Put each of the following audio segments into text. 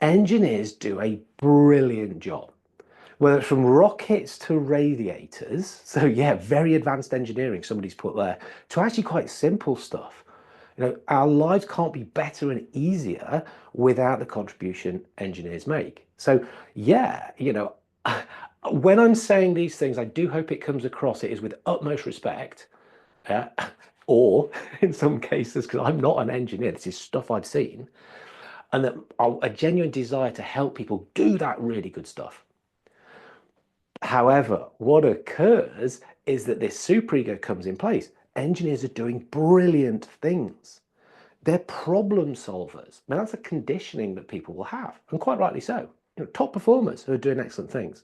Engineers do a brilliant job, whether it's from rockets to radiators. So yeah, very advanced engineering somebody's put there, to actually quite simple stuff. Our lives can't be better and easier without the contribution engineers make. So yeah, when I'm saying these things, I do hope it comes across it is with utmost respect. Yeah. Or in some cases, because I'm not an engineer, this is stuff I've seen, and that a genuine desire to help people do that really good stuff. However, what occurs is that this superego comes in place. Engineers are doing brilliant things. They're problem solvers. Now, that's a conditioning that people will have, and quite rightly so. Top performers who are doing excellent things.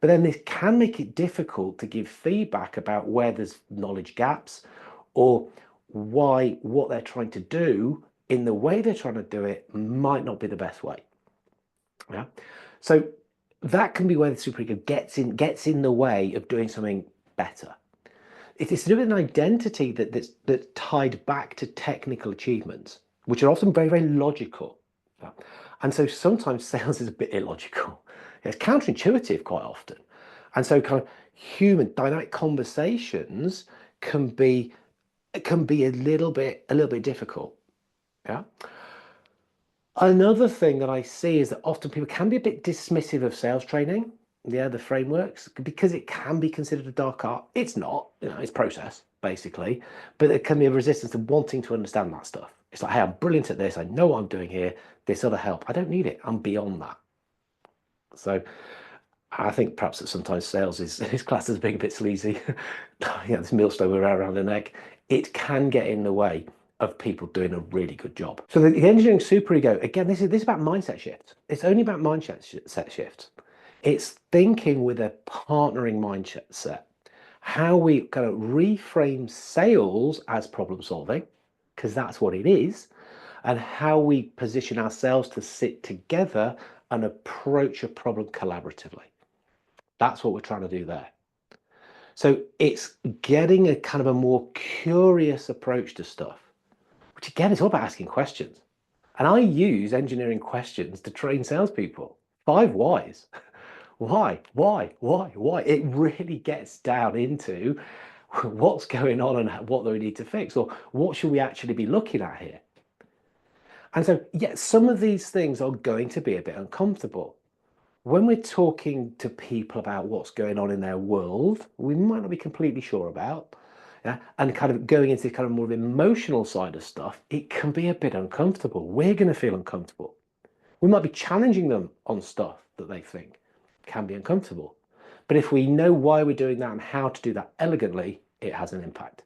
But then this can make it difficult to give feedback about where there's knowledge gaps or why what they're trying to do in the way they're trying to do it might not be the best way. Yeah. So that can be where the superego gets in the way of doing something better. It's to do with an identity that's tied back to technical achievements, which are often very, very logical. Yeah. And so sometimes sales is a bit illogical. It's counterintuitive quite often. And so kind of human dynamic conversations can be a little bit difficult. Yeah. Another thing that I see is that often people can be a bit dismissive of sales training, yeah, the frameworks, because it can be considered a dark art. It's not, it's process, basically, but there can be a resistance to wanting to understand that stuff. It's like, hey, I'm brilliant at this. I know what I'm doing here. This other help. I don't need it. I'm beyond that. So I think perhaps that sometimes sales is classed as being a bit sleazy. This millstone around the neck. It can get in the way of people doing a really good job. So the engineering superego, again, this is about mindset shifts. It's only about mindset shifts. It's thinking with a partnering mindset set. How we kind of reframe sales as problem solving, because that's what it is, and how we position ourselves to sit together and approach a problem collaboratively. That's what we're trying to do there. So it's getting a kind of a more curious approach to stuff, which again is all about asking questions. And I use engineering questions to train salespeople. 5 whys. Why? Why? Why? Why? It really gets down into what's going on and what do we need to fix, or what should we actually be looking at here? And so, yeah, some of these things are going to be a bit uncomfortable. When we're talking to people about what's going on in their world, we might not be completely sure about, yeah, and kind of going into kind of more of emotional side of stuff, it can be a bit uncomfortable. We're going to feel uncomfortable. We might be challenging them on stuff that they think can be uncomfortable. But if we know why we're doing that and how to do that elegantly, it has an impact.